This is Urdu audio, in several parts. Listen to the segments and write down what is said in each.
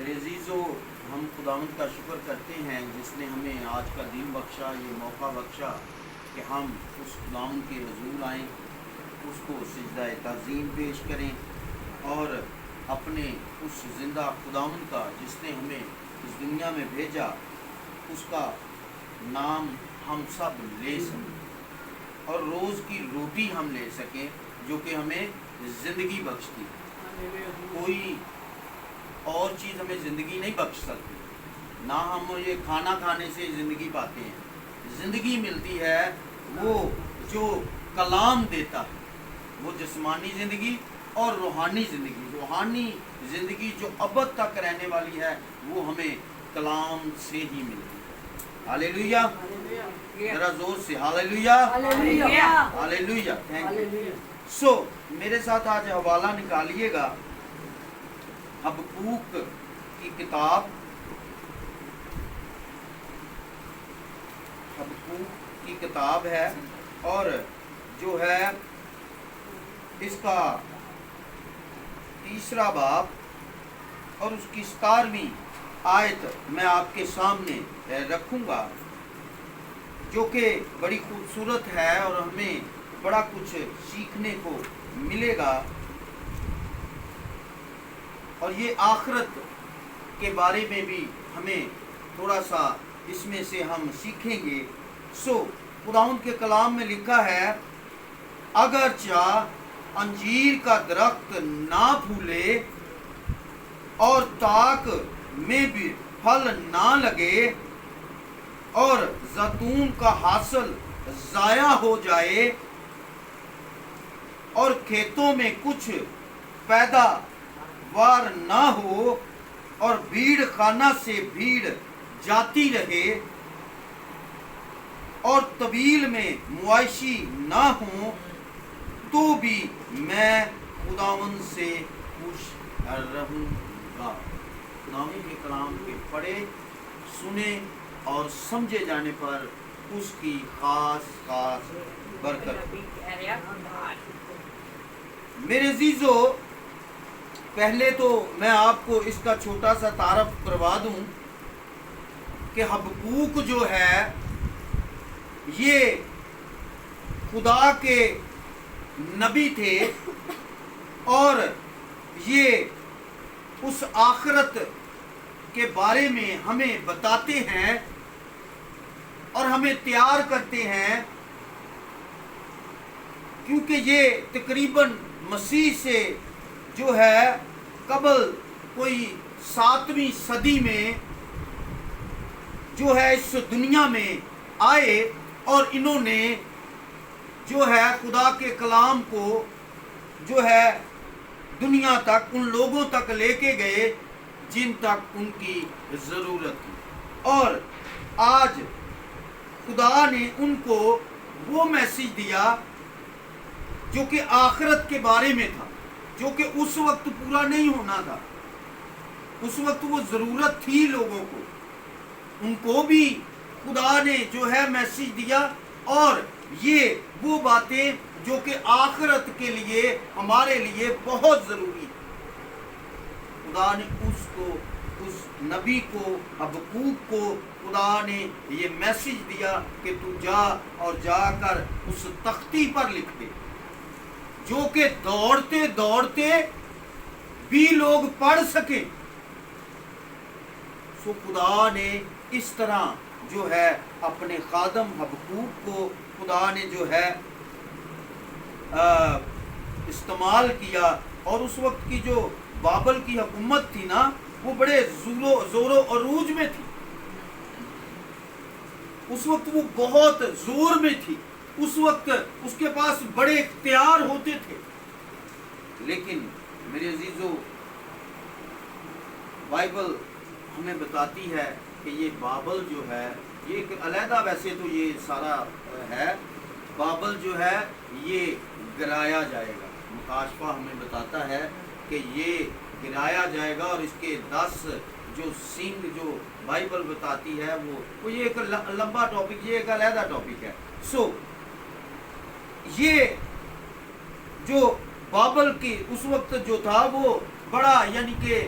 میرے عزیزو، ہم خداوند کا شکر کرتے ہیں جس نے ہمیں آج کا دن بخشا، یہ موقع بخشا کہ ہم اس خداوند کے حضور آئیں، اس کو سجدہ تعظیم پیش کریں اور اپنے اس زندہ خداوند کا جس نے ہمیں اس دنیا میں بھیجا اس کا نام ہم سب لے سکیں اور روز کی روٹی ہم لے سکیں جو کہ ہمیں زندگی بخشتی ہے۔ کوئی اور چیز ہمیں زندگی نہیں بخش سکتی، نہ ہم یہ کھانا کھانے سے زندگی پاتے ہیں۔ زندگی ملتی ہے وہ جو کلام دیتا ہے، وہ جسمانی زندگی اور روحانی زندگی۔ روحانی زندگی جو ابد تک رہنے والی ہے وہ ہمیں کلام سے ہی ملتی ہے۔ ہاللیلویہ، ذرا زور سے ہاللیلویہ، ہاللیلویہ، تھینک یو۔ سو میرے ساتھ آج حوالہ نکالیے گا حبقوق کی کتاب، حبقوق کی کتاب ہے اور جو ہے اس کا 3 باب اور اس کی 17ویں آیت میں آپ کے سامنے رکھوں گا جو کہ بڑی خوبصورت ہے اور ہمیں بڑا کچھ سیکھنے کو ملے گا، اور یہ آخرت کے بارے میں بھی ہمیں تھوڑا سا اس میں سے ہم سیکھیں گے۔ سو خداوند کے کلام میں لکھا ہے، اگرچہ انجیر کا درخت نہ پھولے اور تاک میں بھی پھل نہ لگے اور زیتون کا حاصل ضائع ہو جائے اور کھیتوں میں کچھ پیداوار نہ ہو اور بھیڑ خانہ سے بھیڑ جاتی رہے اور طویل میں مواشی نہ ہوں، تو بھی میں خداوند سے خوش رہوں گا۔ خداوند کے کلام کے پڑھے، سنے اور سمجھے جانے پر اس کی خاص برکت۔ میرے عزیزو، پہلے تو میں آپ کو اس کا چھوٹا سا تعارف کروا دوں کہ حبقوق جو ہے یہ خدا کے نبی تھے اور یہ اس آخرت کے بارے میں ہمیں بتاتے ہیں اور ہمیں تیار کرتے ہیں، کیونکہ یہ تقریباً مسیح سے جو ہے قبل کوئی 7ویں صدی میں جو ہے اس دنیا میں آئے اور انہوں نے جو ہے خدا کے کلام کو جو ہے دنیا تک ان لوگوں تک لے کے گئے جن تک ان کی ضرورت تھی، اور آج خدا نے ان کو وہ میسج دیا جو کہ آخرت کے بارے میں تھا، جو کہ اس وقت پورا نہیں ہونا تھا۔ اس وقت وہ ضرورت تھی لوگوں کو، ان کو بھی خدا نے جو ہے میسج دیا، اور یہ وہ باتیں جو کہ آخرت کے لیے ہمارے لیے بہت ضروری ہے۔ خدا نے اس نبی کو حبقوق کو خدا نے یہ میسج دیا کہ تو جا کر اس تختی پر لکھ دے جو کہ دوڑتے دوڑتے بھی لوگ پڑھ سکیں۔ سو خدا نے اس طرح جو ہے اپنے خادم حبقوق کو خدا نے جو ہے استعمال کیا، اور اس وقت کی جو بابل کی حکومت تھی نا، وہ بڑے زور و عروج میں تھی۔ اس وقت وہ بہت زور میں تھی، اس وقت اس کے پاس بڑے اختیار ہوتے تھے، لیکن میرے عزیزو بائبل ہمیں بتاتی ہے کہ یہ بابل جو ہے یہ ایک علیحدہ، ویسے تو یہ سارا ہے، بابل جو ہے یہ گرایا جائے گا۔ مکاشفہ ہمیں بتاتا ہے کہ یہ گرایا جائے گا، اور اس کے 10 جو سنگ جو بائبل بتاتی ہے وہ یہ ایک لمبا ٹاپک، یہ ایک علیحدہ ٹاپک ہے۔ سو یہ جو بابل کی اس وقت جو تھا وہ بڑا، یعنی کہ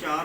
4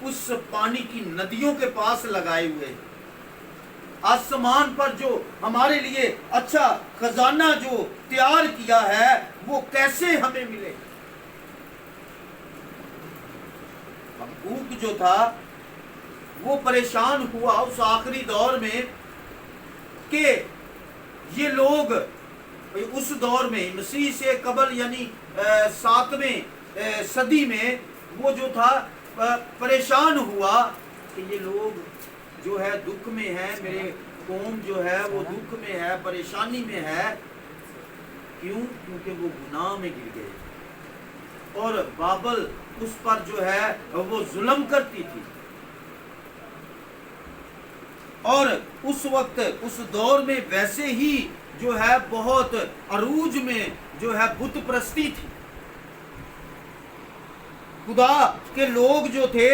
اس پانی کی ندیوں کے پاس لگائے ہوئے ہیں۔ آسمان پر جو ہمارے لیے اچھا خزانہ جو تیار کیا ہے وہ کیسے ہمیں ملے؟ حبقوق جو تھا وہ پریشان ہوا اس آخری دور میں کہ یہ لوگ اس دور میں مسیح سے قبل یعنی 7ویں صدی میں وہ جو تھا پریشان ہوا کہ یہ لوگ جو ہے دکھ میں ہے، میرے قوم جو ہے وہ دکھ میں ہے، پریشانی میں ہے۔ کیوں؟ کیونکہ وہ گناہ میں گر گئے اور بابل اس پر جو ہے وہ ظلم کرتی تھی۔ اور اس وقت اس دور میں ویسے ہی جو ہے بہت عروج میں جو ہے بت پرستی تھی۔ خدا کے لوگ جو تھے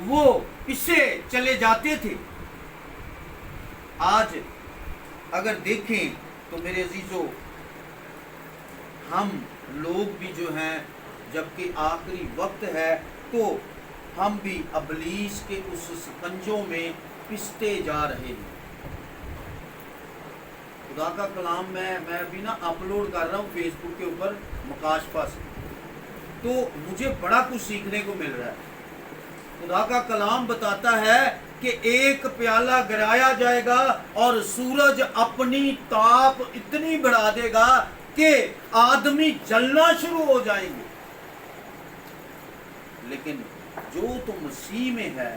وہ اس سے چلے جاتے تھے۔ آج اگر دیکھیں تو میرے عزیزو، ہم لوگ بھی جو ہیں جبکہ آخری وقت ہے تو ہم بھی ابلیس کے اس سکنجوں میں پستے جا رہے ہیں۔ خدا کا کلام میں ابھی اپلوڈ کر رہا ہوں فیس بک کے اوپر مکاشفہ سے، تو مجھے بڑا کچھ سیکھنے کو مل رہا ہے۔ خدا کا کلام بتاتا ہے کہ ایک پیالہ گرایا جائے گا اور سورج اپنی تاپ اتنی بڑھا دے گا کہ آدمی جلنا شروع ہو جائیں گے۔ لیکن جو تو مسیح میں ہے،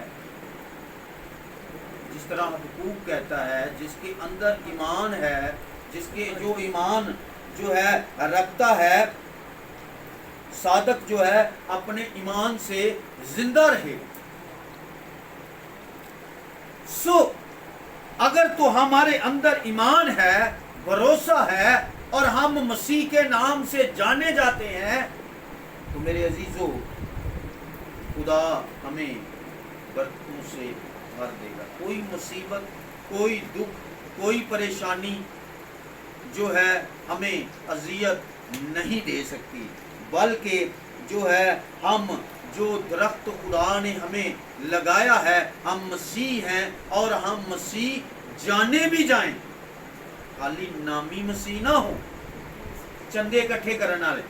جس طرح حبقوق کہتا ہے، جس کے اندر ایمان ہے، جس کے جو ایمان جو ہے رکھتا ہے، صادق جو ہے اپنے ایمان سے زندہ رہے۔ اگر تو ہمارے اندر ایمان ہے، بھروسہ ہے اور ہم مسیح کے نام سے جانے جاتے ہیں تو میرے عزیزو خدا ہمیں برکتوں سے بھر دے گا۔ کوئی مصیبت، کوئی دکھ، کوئی پریشانی جو ہے ہمیں اذیت نہیں دے سکتی، بلکہ جو ہے ہم جو درخت خدا نے ہمیں لگایا ہے، ہم مسیح ہیں اور ہم مسیح جانے بھی جائیں، خالی نامی مسیح نہ ہو، چندے اکٹھے کرنے والے۔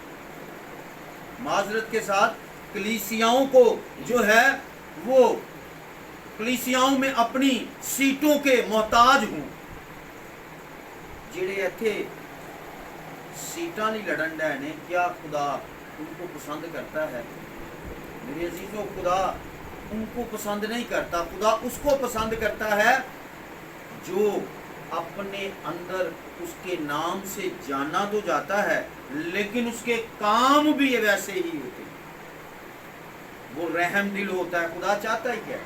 معذرت کے ساتھ کلیسیاؤں کو جو ہے وہ کلیسیاؤں میں اپنی سیٹوں کے محتاج ہوں، جڑے ایتھے سیٹاں نہیں لڑن ڈے نے، کیا خدا ان کو پسند کرتا ہے؟ میرے عزیزو، خدا ان کو پسند نہیں کرتا۔ خدا اس کو پسند کرتا ہے جو اپنے اندر اس کے نام سے جانا تو جاتا ہے لیکن اس کے کام بھی ویسے ہی ہوتے ہیں۔ وہ رحم دل ہوتا ہے۔ خدا چاہتا ہے کیا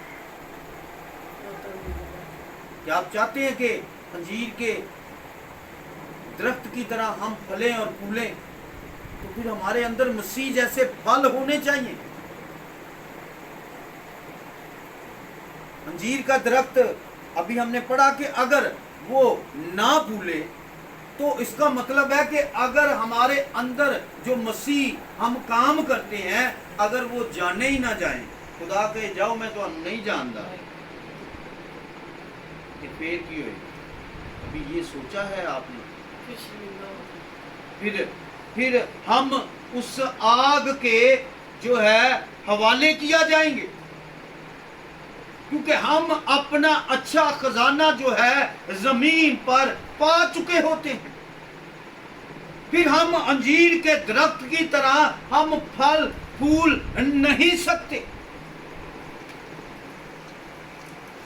آپ چاہتے ہیں کہ انجیر کے درخت کی طرح ہم پھلیں اور پھولیں؟ تو پھر ہمارے اندر مسیح جیسے پھل ہونے چاہیے۔ انجیر کا درخت ابھی ہم نے پڑھا کہ اگر وہ نہ پھولے تو اس کا مطلب ہے کہ اگر ہمارے اندر جو مسیح ہم کام کرتے ہیں اگر وہ جانے ہی نہ جائیں، خدا کہے جاؤ میں تو ہم نہیں جانتا، کہ پھر کی ہوئی؟ ابھی یہ سوچا ہے آپ نے؟ پھر ہم اس آگ کے جو ہے حوالے کیا جائیں گے، کیونکہ ہم اپنا اچھا خزانہ جو ہے زمین پر پا چکے ہوتے ہیں۔ پھر ہم انجیر کے درخت کی طرح ہم پھل پھول نہیں سکتے۔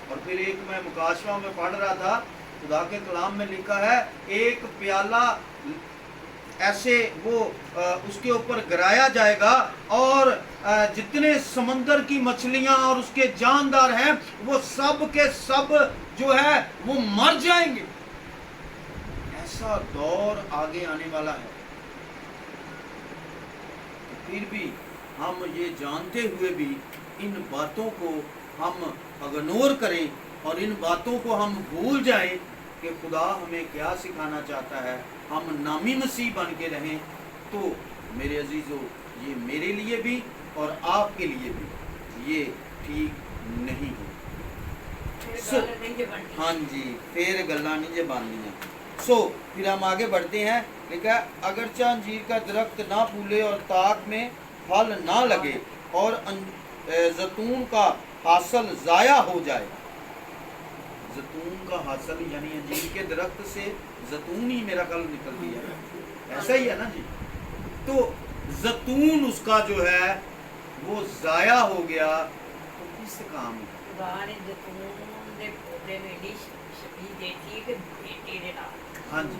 اور پھر ایک میں مکاشفہ میں پڑھ رہا تھا، خدا کے کلام میں لکھا ہے ایک پیالہ ایسے وہ اس کے اوپر گرایا جائے گا اور جتنے سمندر کی مچھلیاں اور اس کے جاندار ہیں وہ سب کے سب جو ہے وہ مر جائیں گے۔ ایسا دور آگے آنے والا ہے۔ پھر بھی ہم یہ جانتے ہوئے بھی ان باتوں کو ہم اگنور کریں اور ان باتوں کو ہم بھول جائیں کہ خدا ہمیں کیا سکھانا چاہتا ہے، ہم نامی مسیح بن کے رہیں، تو میرے عزیزو یہ میرے لیے بھی اور آپ کے لیے بھی یہ ٹھیک نہیں ہو ہاں جی پھر گلاں نہیں جے باننیاں پھر ہم آگے بڑھتے ہیں. لکھا ہے اگرچہ انجیر کا درخت نہ پھولے اور تاک میں پھل نہ لگے اور زیتون کا حاصل ضائع ہو جائے. زیتون کا حاصل یعنی انجیر کے درخت سے زیتون ہی میرا خیال نکل دیا ایسا ہی ہے نا جی. تو زیتون اس کا جو ہے وہ ضائع ہو گیا تو کس کام ہاں جی.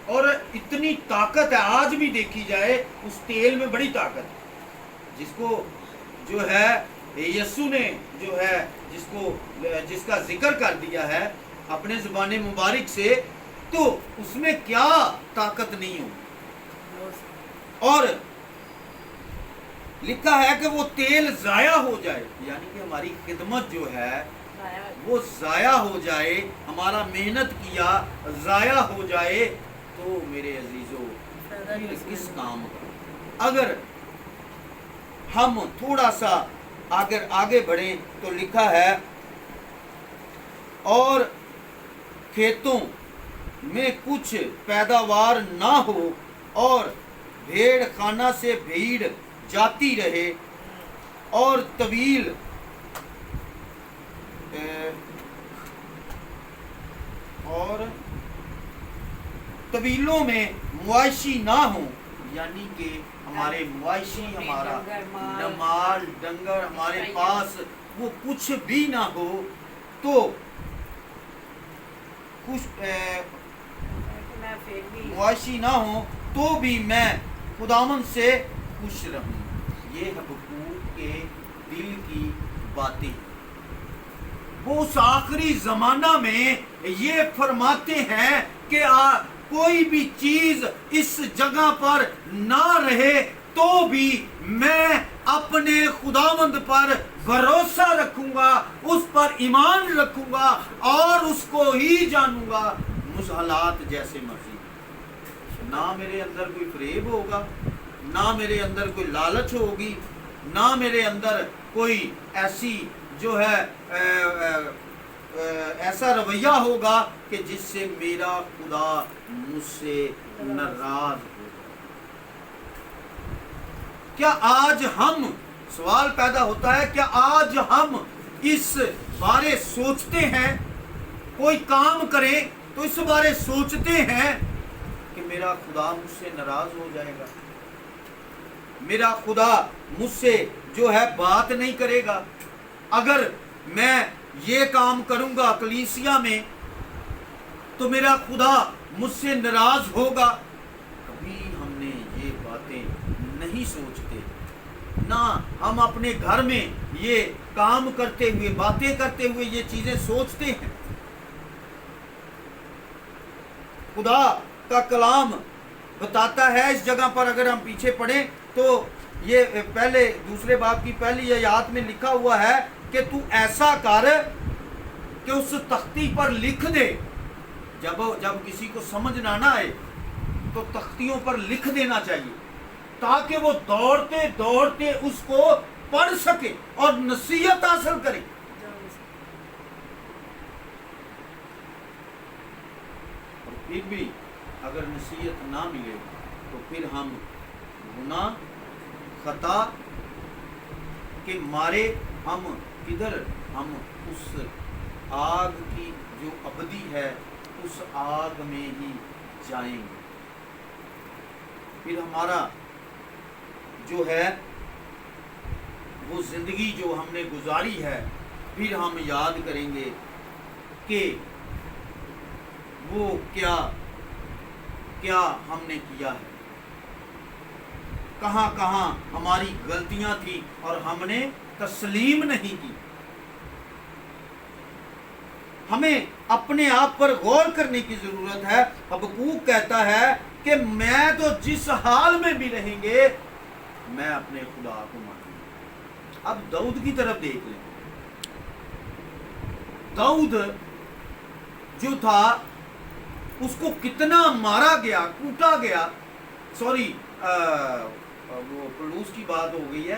اور اتنی طاقت ہے آج بھی دیکھی جائے اس تیل میں بڑی طاقت ہے جس کو جو ہے یسو نے جو ہے جس کا ذکر کر دیا ہے اپنے زبان مبارک سے تو اس میں کیا طاقت نہیں ہو. اور لکھا ہے کہ وہ تیل ضائع ہو جائے یعنی کہ ہماری خدمت جو ہے وہ ضائع ہو جائے ہمارا محنت کیا ضائع ہو جائے تو میرے عزیزو کس کام کا. اگر ہم تھوڑا سا اگر آگے بڑھیں تو لکھا ہے اور کھیتوں میں کچھ پیداوار نہ ہو اور بھیڑ خانہ سے بھیڑ جاتی رہے اور طویلوں میں مواشی نہ ہوں یعنی کہ ہمارے مواشی ہمارا مال ڈنگر ہمارے پاس وہ کچھ بھی نہ ہو تو کچھ مواشی نہ ہو تو بھی میں خداوند سے خوش رہوں. یہ حبقوق کے دل کی باتیں وہ اس آخری زمانہ میں یہ فرماتے ہیں کہ کوئی بھی چیز اس جگہ پر نہ رہے تو بھی میں اپنے خداوند پر بھروسہ رکھوں گا اس پر ایمان رکھوں گا اور اس کو ہی جانوں گا حالات جیسے مرضی. نہ میرے اندر کوئی فریب ہوگا نہ میرے اندر کوئی لالچ ہوگی نہ میرے اندر کوئی ایسی جو ہے ایسا رویہ ہوگا کہ جس سے میرا خدا مجھ سے ناراض ہوگا. کیا آج ہم سوال پیدا ہوتا ہے کیا آج ہم اس بارے سوچتے ہیں کوئی کام کریں تو اس بارے سوچتے ہیں کہ میرا خدا مجھ سے ناراض ہو جائے گا میرا خدا مجھ سے جو ہے بات نہیں کرے گا اگر میں یہ کام کروں گا کلیسیا میں تو میرا خدا مجھ سے ناراض ہوگا. کبھی ہم نے یہ باتیں نہیں سوچتے نہ ہم اپنے گھر میں یہ کام کرتے ہوئے باتیں کرتے ہوئے یہ چیزیں سوچتے ہیں. خدا کا کلام بتاتا ہے اس جگہ پر اگر ہم پیچھے پڑھیں تو یہ پہلے دوسرے باب کی پہلی آیات میں لکھا ہوا ہے کہ تو ایسا کر کہ اس تختی پر لکھ دے. جب کسی کو سمجھ نہ آئے تو تختیوں پر لکھ دینا چاہیے تاکہ وہ دوڑتے دوڑتے اس کو پڑھ سکے اور نصیحت حاصل کرے. اور پھر بھی اگر نصیحت نہ ملے تو پھر ہم گناہ خطا کے مارے ہم کدھر ہم اس آگ کی جو ابدی ہے اس آگ میں ہی جائیں گے. پھر ہمارا جو ہے وہ زندگی جو ہم نے گزاری ہے پھر ہم یاد کریں گے کہ وہ کیا ہم نے کیا ہے کہاں کہاں ہماری غلطیاں تھیں اور ہم نے تسلیم نہیں کی. ہمیں اپنے آپ پر غور کرنے کی ضرورت ہے. حبقوق کہتا ہے کہ میں تو جس حال میں بھی رہیں گے میں اپنے خدا کو مانوں گا. اب داؤد کی طرف دیکھ لیں. داؤد جو تھا اس کو کتنا مارا گیا کوٹا گیا. سوری وہ پڑوس کی بات ہو گئی ہے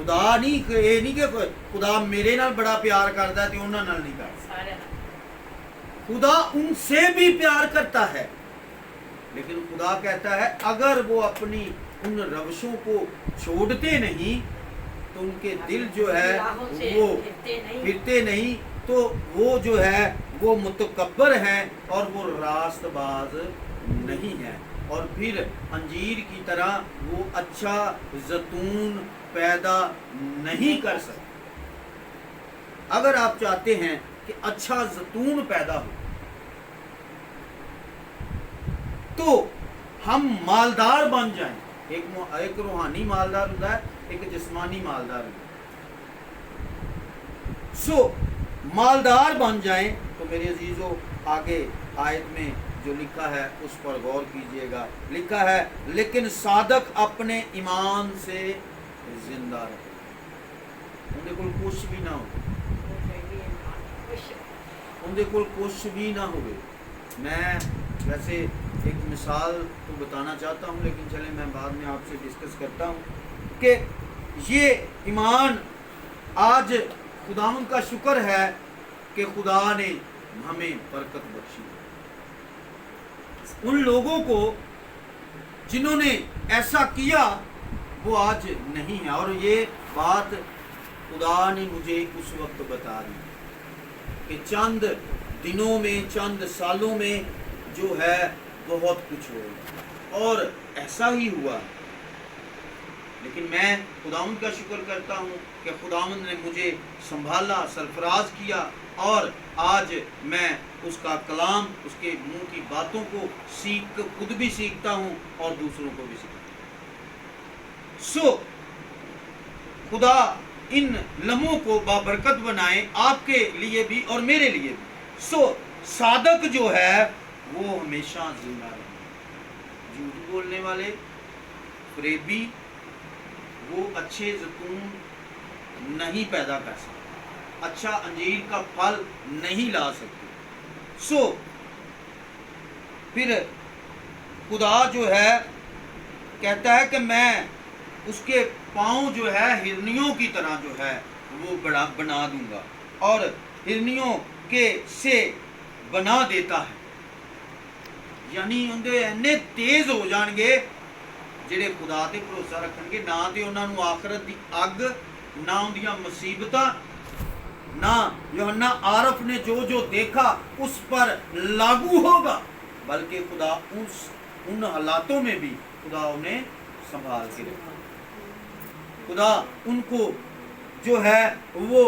خدا نہیں یہ نہیں کہ خدا میرے نال بڑا پیار کرتا ہے تو انہاں نال نہیں کرتا. خدا ان سے بھی پیار کرتا ہے، لیکن خدا کہتا ہے اگر وہ اپنی ان روشوں کو چھوڑتے نہیں تو ان کے دل جو ہے وہ پھرتے نہیں، تو وہ جو ہے وہ متکبر ہیں اور وہ راست باز نہیں ہیں، اور پھر انجیر کی طرح وہ اچھا زیتون پیدا نہیں کر سکتے. اگر آپ چاہتے ہیں کہ اچھا زیتون پیدا ہو تو ہم مالدار بن جائیں. ایک روحانی مالدار ہوتا ہے، ایک جسمانی مالدار ہوتا ہے. سو مالدار بن جائیں تو میرے عزیزو آگے آیت میں جو لکھا ہے اس پر غور کیجئے گا. لکھا ہے لیکن صادق اپنے ایمان سے زندہ رہے. اندے کول کچھ بھی نہ ہو، اندے کول کچھ بھی نہ ہوئے. میں ویسے ایک مثال تو بتانا چاہتا ہوں، لیکن چلیں میں بعد میں آپ سے ڈسکس کرتا ہوں کہ یہ ایمان آج خداوند کا شکر ہے کہ خدا نے ہمیں برکت بخشی. ان لوگوں کو جنہوں نے ایسا کیا وہ آج نہیں ہے، اور یہ بات خدا نے مجھے اس وقت بتا دی کہ چند دنوں میں چند سالوں میں جو ہے بہت کچھ ہوگا، اور ایسا ہی ہوا. لیکن میں خداوند کا شکر کرتا ہوں کہ خداوند نے مجھے سنبھالا، سرفراز کیا، اور آج میں اس کا کلام، اس کے منہ کی باتوں کو خود بھی سیکھتا ہوں اور دوسروں کو بھی سیکھتا ہوں. سو خدا ان لمحوں کو بابرکت بنائے آپ کے لیے بھی اور میرے لیے بھی. سو صادق جو ہے وہ ہمیشہ زندہ رہے. جھوٹ بولنے والے، فریبی، وہ اچھے زیتون نہیں پیدا کر سکتے، اچھا انجیر کا پھل نہیں لا سکتے. سو پھر خدا جو ہے کہتا ہے کہ میں اس کے پاؤں جو ہے ہرنیوں کی طرح جو ہے وہ بنا دوں گا، اور ہرنیوں کے سے بنا دیتا ہے. یعنی اندے اینے تیز ہو جان گے جڑے خدا تے بھروسہ رکھن گے، نہ تے انہاں نوں آخرت دی اگ، نہ اندیاں مصیبتاں، نہ یوحنا عارف نے جو دیکھا اس پر لاگو ہوگا، بلکہ خدا ان حالاتوں میں بھی خدا انہیں سنبھال کے رکھا. خدا ان کو جو ہے وہ